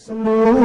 السلام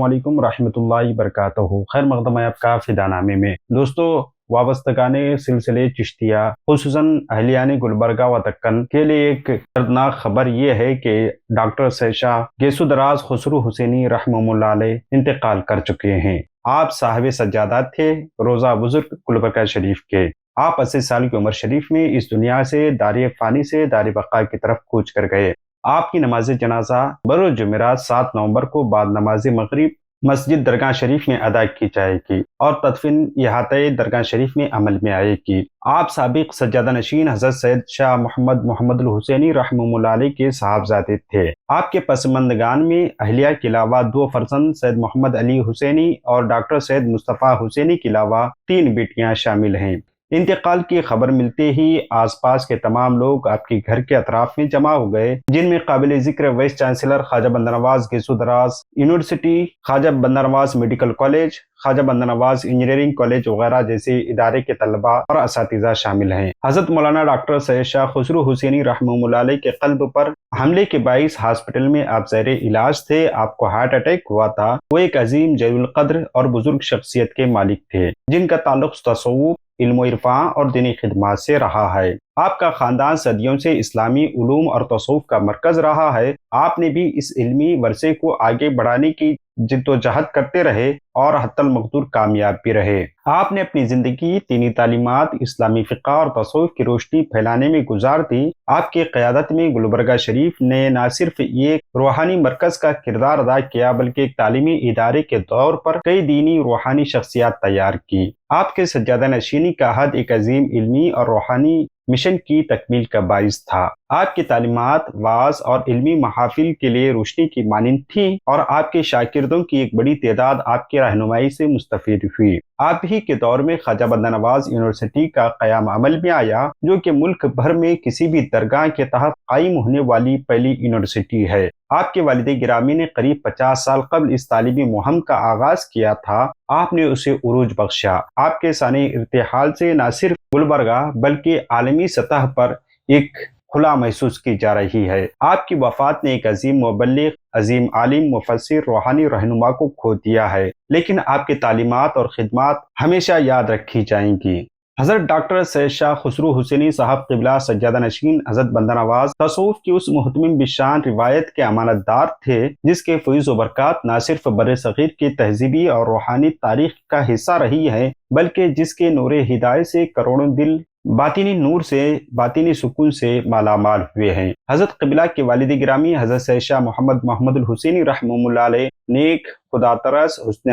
علیکم ورحمۃ اللہ وبرکاتہ۔ خیر مقدم ہے آپ کا فدا نامے میں۔ دوستو، وابستگان سلسلے چشتیہ خصوصاً اہلیان گلبرگہ و دکن کے لیے ایک دردناک خبر یہ ہے کہ ڈاکٹر سیشا گیسو دراز خسرو حسینی رحمہ اللہ علیہ انتقال کر چکے ہیں۔ آپ صاحب سجادات تھے، روزہ بزرگ گلبرگہ شریف کے۔ آپ 80 سال کی عمر شریف میں اس دنیا سے دار فانی سے دار بقا کی طرف کوچ کر گئے۔ آپ کی نماز جنازہ بروز جمعرات 7 نومبر کو بعد نماز مغرب مسجد درگاہ شریف میں ادا کی جائے گی اور تدفین احاطۂ درگاہ شریف میں عمل میں آئے گی۔ آپ سابق سجادہ نشین حضرت سید شاہ محمد الحسینی رحمہ اللہ علیہ کے صاحبزادے تھے۔ آپ کے پسماندگان میں اہلیہ کے علاوہ 2 فرزند سید محمد علی حسینی اور ڈاکٹر سید مصطفیٰ حسینی کے علاوہ 3 بیٹیاں شامل ہیں۔ انتقال کی خبر ملتے ہی آس پاس کے تمام لوگ آپ کے گھر کے اطراف میں جمع ہو گئے، جن میں قابل ذکر وائس چانسلر خواجہ بندہ نواز گیسو دراز یونیورسٹی، خواجہ بندہ نواز میڈیکل کالج، خواجہ بندہ نواز انجینئرنگ کالج وغیرہ جیسے ادارے کے طلباء اور اساتذہ شامل ہیں۔ حضرت مولانا ڈاکٹر سید شاہ خسرو حسینی رحمہ اللہ علیہ کے قلب پر حملے کے باعث ہاسپٹل میں آپ زیر علاج تھے۔ آپ کو ہارٹ اٹیک ہوا تھا۔ وہ ایک عظیم جلیل القدر اور بزرگ شخصیت کے مالک تھے، جن کا تعلق تصوف، علم و عرفان اور دینی خدمات سے رہا ہے۔ آپ کا خاندان صدیوں سے اسلامی علوم اور تصوف کا مرکز رہا ہے۔ آپ نے بھی اس علمی ورثے کو آگے بڑھانے کی جد و جہد کرتے رہے اور حتی المقدور کامیاب بھی رہے۔ آپ نے اپنی زندگی دینی تعلیمات، اسلامی فقہ اور تصوف کی روشنی پھیلانے میں گزار دی۔ آپ کی قیادت میں گلبرگہ شریف نے نہ صرف ایک روحانی مرکز کا کردار ادا کیا بلکہ ایک تعلیمی ادارے کے طور پر کئی دینی روحانی شخصیات تیار کی۔ آپ کے سجادہ نشینی کا عہد ایک عظیم علمی اور روحانی مشن کی تکمیل کا باعث تھا۔ آپ کی تعلیمات، وعظ اور علمی محافل کے لیے روشنی کی مانند تھی اور آپ کے شاگردوں کی ایک بڑی تعداد آپ کی رہنمائی سے مستفید ہوئی۔ آپ ہی کے دور میں خواجہ بندہ نواز یونیورسٹی کا قیام عمل میں آیا، جو کہ ملک بھر میں کسی بھی درگاہ کے تحت قائم ہونے والی پہلی یونیورسٹی ہے۔ آپ کے والد گرامی نے قریب 50 سال قبل اس تعلیمی مہم کا آغاز کیا تھا۔ آپ نے اسے عروج بخشا۔ آپ کے سانح ارتحال سے نہ صرف گلبرگہ بلکہ عالمی سطح پر ایک کھلا محسوس کی جا رہی ہے۔ آپ کی وفات نے ایک عظیم مبلغ، عظیم عالم، مفسر، روحانی رہنما کو کھو دیا ہے، لیکن آپ کی تعلیمات اور خدمات ہمیشہ یاد رکھی جائیں گی۔ حضرت ڈاکٹر سید شاہ خسرو حسینی صاحب قبلہ سجادہ نشین حضرت بندہ نواز تصوف کی اس محتمم بشان روایت کے امانت دار تھے، جس کے فیض و برکات نہ صرف بر صغیر کی تہذیبی اور روحانی تاریخ کا حصہ رہی ہے بلکہ جس کے نور ہدایت سے کروڑوں دل باطنی نور سے، باطنی سکون سے مالا مال ہوئے ہیں۔ حضرت قبلہ کے والد گرامی حضرت سید شاہ محمد الحسینی رحمہ اللہ علیہ نیک، خدا ترس، حسن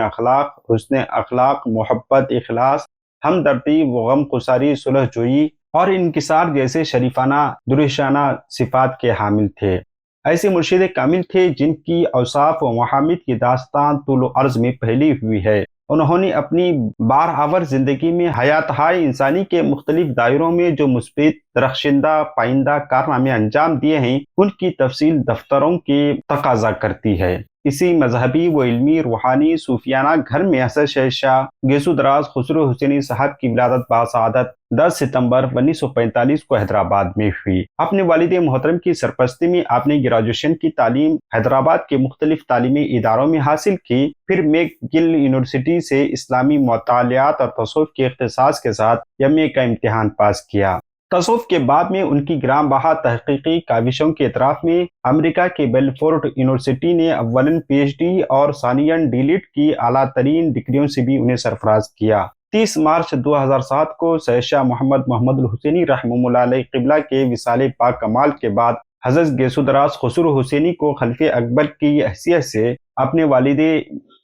اخلاق، محبت، اخلاص، ہمدردی و غم گساری، صلح جوئی اور انکسار جیسے شریفانہ درشانہ صفات کے حامل تھے۔ ایسے مرشد کامل تھے جن کی اوصاف و محامد کی داستان طول و عرض میں پھیلی ہوئی ہے۔ انہوں نے اپنی بارآور زندگی میں حیاتہائے انسانی کے مختلف دائروں میں جو مثبت، درخشندہ، پائندہ کارنامے انجام دیے ہیں، ان کی تفصیل دفتروں کی تقاضا کرتی ہے۔ اسی مذہبی و علمی روحانی صوفیانہ گھر میں حضرت سید شاہ گیسو دراز خسرو حسینی صاحب کی ولادت باسعادت 10 ستمبر 1945 کو حیدرآباد میں ہوئی۔ اپنے والد محترم کی سرپرستی میں آپ نے گریجویشن کی تعلیم حیدرآباد کے مختلف تعلیمی اداروں میں حاصل کی، پھر میک گل یونیورسٹی سے اسلامی مطالعات اور تصوف کے اختصاص کے ساتھ ایم.اے کا امتحان پاس کیا۔ تصوف کے بعد میں ان کی گرام بہا تحقیقی کاوشوں کے اطراف میں امریکہ کے بیلفورٹ یونیورسٹی نے اولاً پی ایچ ڈی اور ثانیاً ڈی لٹ کی اعلیٰ ترین ڈگریوں سے بھی انہیں سرفراز کیا۔ 30 مارچ 2007 کو سید شاہ محمد الحسینی رحمہ اللہ علیہ قبلہ کے وصال پاک کمال کے بعد حضرت گیسو دراز خسرو حسینی کو خلیفہ اکبر کی حیثیت سے اپنے والد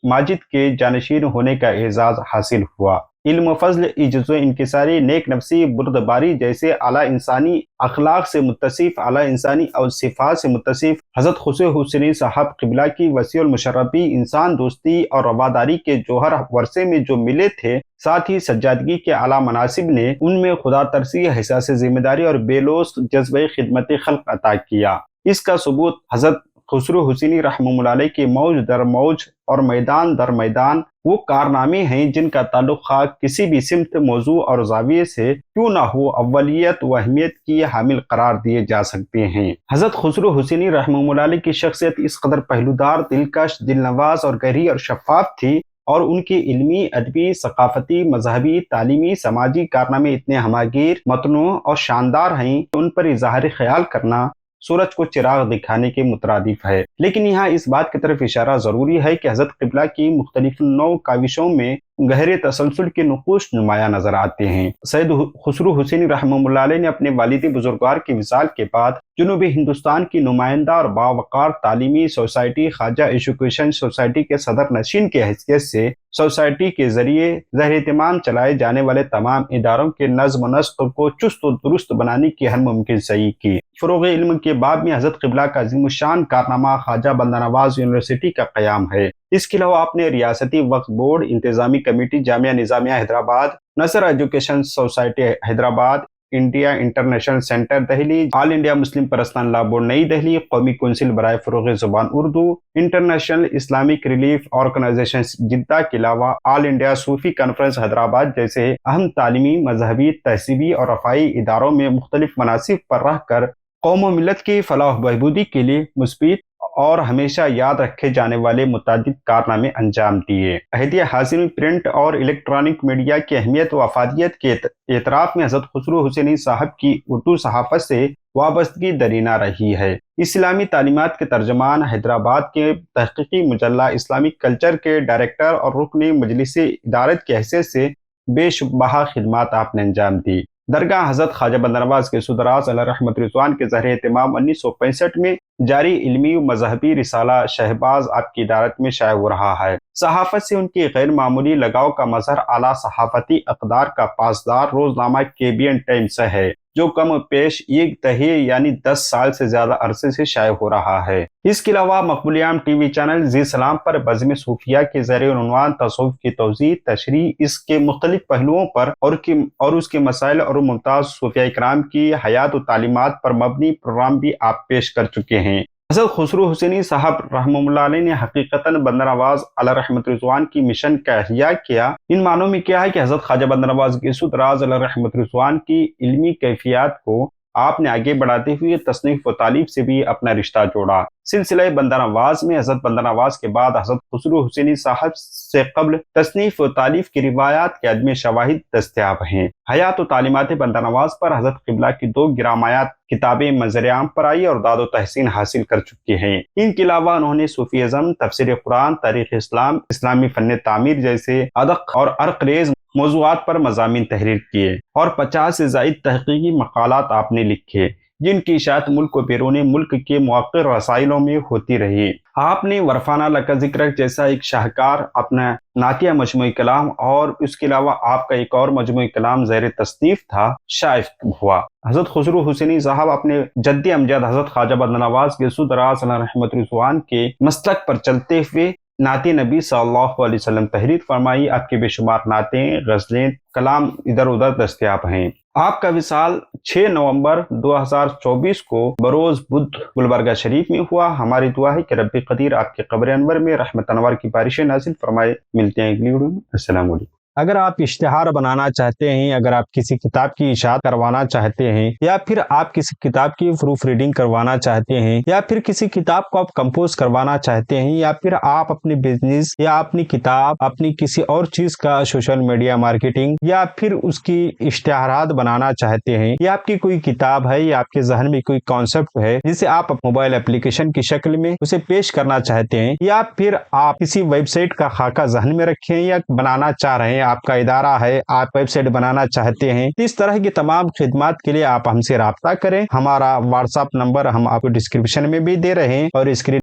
ماجد کے جانشین ہونے کا اعزاز حاصل ہوا۔ علم و فضل، عجز و انکساری، نیک نفسی، بردباری جیسے اعلیٰ انسانی اخلاق سے متصف، اعلیٰ انسانی اور صفات سے متصف حضرت خسرو حسینی صاحب قبلہ کی وسیع المشربی انسان دوستی اور رواداری کے جوہر ورثے میں جو ملے تھے، ساتھ ہی سجادگی کے اعلیٰ مناصب نے ان میں خدا ترسی، احساس ذمہ داری اور بے لوث جذبہ خدمت خلق عطا کیا۔ اس کا ثبوت حضرت خسرو حسینی رحمۃ اللہ علیہ کے موج در موج اور میدان در میدان وہ کارنامے ہیں جن کا تعلق خواہ کسی بھی سمت، موضوع اور زاویے سے کیوں نہ ہو اولیت و اہمیت کی حامل قرار دیے جا سکتے ہیں۔ حضرت خسرو حسینی رحمۃ اللہ علیہ کی شخصیت اس قدر پہلودار، دلکش، دل نواز اور گہری اور شفاف تھی، اور ان کے علمی، ادبی، ثقافتی، مذہبی، تعلیمی، سماجی کارنامے اتنے ہماگیر، متنوع اور شاندار ہیں کہ ان پر اظہار خیال کرنا سورج کو چراغ دکھانے کے مترادف ہے۔ لیکن یہاں اس بات کی طرف اشارہ ضروری ہے کہ حضرت قبلہ کی مختلف نوع کاوشوں میں گہرے تسلسل کے نقوش نمایاں نظر آتے ہیں۔ سید خسرو حسینی رحمۃ اللہ علیہ نے اپنے والد بزرگوار کی وصال کے بعد جنوبی ہندوستان کی نمائندہ اور باوقار تعلیمی سوسائٹی خواجہ ایجوکیشن سوسائٹی کے صدر نشین کی حیثیت سے سوسائٹی کے ذریعے زیر اہتمام چلائے جانے والے تمام اداروں کے نظم و نسق کو چست و درست بنانے کی ہر ممکن سعی کی۔ فروغ علم کے باب میں حضرت قبلہ کا عظیم الشان کارنامہ خواجہ بندہ نواز یونیورسٹی کا قیام ہے۔ اس کے علاوہ آپ نے ریاستی وقف بورڈ، انتظامی کمیٹی Jamia Nizamia Hyderabad, Nasr Education Society Hyderabad, India International Centre Delhi, All India Muslim Personal Law Board نئی دہلی، قومی کونسل برائے فروغ زبان Urdu, International Islamic Relief Organization Jeddah کے علاوہ All India Sufi Conference Hyderabad جیسے اہم تعلیمی، مذہبی، تہذیبی اور رفاہی اداروں میں مختلف مناصب پر رہ کر قوم و ملت کی فلاح و بہبودی کے لیے مثبت اور ہمیشہ یاد رکھے جانے والے متعدد کارنامے انجام دیے۔ عہدیہ حاصل میں پرنٹ اور الیکٹرانک میڈیا کی اہمیت و افادیت کے اعتراف میں حضرت خسرو حسینی صاحب کی اردو صحافت سے وابستگی درینہ رہی ہے۔ اسلامی تعلیمات کے ترجمان، حیدرآباد کے تحقیقی مجلہ اسلامک کلچر کے ڈائریکٹر اور رکن مجلس ادارت کی حیثیت سے بے شبہ خدمات آپ نے انجام دی۔ درگاہ حضرت خواجہ بندہ نواز کے سدراز علیہ رحمت رضوان کے زیر اہتمام 1965 میں جاری علمی و مذہبی رسالہ شہباز آپ کی ادارت میں شائع ہو رہا ہے۔ صحافت سے ان کی غیر معمولی لگاؤ کا مظہر اعلیٰ صحافتی اقدار کا پاسدار روزنامہ KBN ٹائمز ہے، جو کم بیش ایک دہی یعنی 10 سال سے زیادہ عرصے سے شائع ہو رہا ہے۔ اس کے علاوہ مقبول عام ٹی وی چینل زی سلام پر بزم صوفیہ کے زیر عنوان تصوف کی توضیح، تشریح، اس کے مختلف پہلوؤں پر اور اس کے مسائل اور ممتاز صوفیہ کرام کی حیات و تعلیمات پر مبنی پروگرام بھی آپ پیش کر چکے ہیں۔ حضرت خسرو حسینی صاحب رحمہ اللہ علیہ نے حقیقتاً بندہ نواز علیہ رحمت رضوان کی مشن کا احیاء کیا۔ ان معنوں میں کیا ہے کہ حضرت خواجہ بندہ نواز کے سدراز علیہ رحمت رضوان کی علمی کیفیات کو آپ نے آگے بڑھاتے ہوئے تصنیف و تعلیف سے بھی اپنا رشتہ جوڑا۔ سلسلہ بندہ نواز میں حضرت بندہ نواز کے بعد حضرت خسرو حسینی صاحب سے قبل تصنیف و تعلیف کی روایات کے عدم شواہد دستیاب ہیں۔ حیات و تعلیمات بندہ نواز پر حضرت قبلہ کی 2 گرامایات کتابیں منظر عام پر آئی اور داد و تحسین حاصل کر چکی ہیں۔ ان کے علاوہ انہوں نے صوفی ازم، تفسیر قرآن، تاریخ اسلام، اسلامی فن تعمیر جیسے ادق اور ارقریز موضوعات پر مضامین تحریر کیے اور 50 سے زائد تحقیقی مقالات آپ نے لکھے، جن کی اشاعت ملک و بیرون ملک کے مؤثر رسائلوں میں ہوتی رہی۔ آپ نے ورفانہ لکا ذکر جیسا ایک شاہکار اپنا نعتیہ مجموعی کلام اور اس کے علاوہ آپ کا ایک اور مجموعی کلام زیر تصنیف تھا، شائع ہوا۔ حضرت خسرو حسینی صاحب اپنے جد امجد حضرت خواجہ بندہ نواز کے سدراز علیہ رحمت رضوان کے مسلک پر چلتے ہوئے نعت نبی صلی اللہ علیہ وسلم تحریر فرمائی۔ آپ کے بے شمار نعتیں، غزلیں، کلام ادھر ادھر دستیاب ہیں۔ آپ کا وصال 6 نومبر 2024 کو بروز بدھ گلبرگہ شریف میں ہوا۔ ہماری دعا ہے کہ رب قدیر آپ کے قبر انور میں رحمت انوار کی بارشیں نازل فرمائے۔ ملتے ہیں اگلی ویڈیو میں۔ السلام علیکم۔ اگر آپ اشتہار بنانا چاہتے ہیں، اگر آپ کسی کتاب کی اشاعت کروانا چاہتے ہیں، یا پھر آپ کسی کتاب کی پروف ریڈنگ کروانا چاہتے ہیں، یا پھر کسی کتاب کو آپ کمپوز کروانا چاہتے ہیں، یا پھر آپ اپنی بزنس یا اپنی کتاب، اپنی کسی اور چیز کا سوشل میڈیا مارکیٹنگ یا پھر اس کی اشتہارات بنانا چاہتے ہیں، یا آپ کی کوئی کتاب ہے یا آپ کے ذہن میں کوئی کانسیپٹ ہے جسے آپ موبائل اپلیکیشن کی شکل میں اسے پیش کرنا چاہتے ہیں، یا پھر آپ کسی ویب سائٹ کا خاکہ ذہن میں رکھیں یا بنانا چاہ رہے ہیں، آپ کا ادارہ ہے، آپ ویب سائٹ بنانا چاہتے ہیں، اس طرح کی تمام خدمات کے لیے آپ ہم سے رابطہ کریں۔ ہمارا واٹس ایپ نمبر ہم آپ کو ڈسکرپشن میں بھی دے رہے ہیں اور اسکرین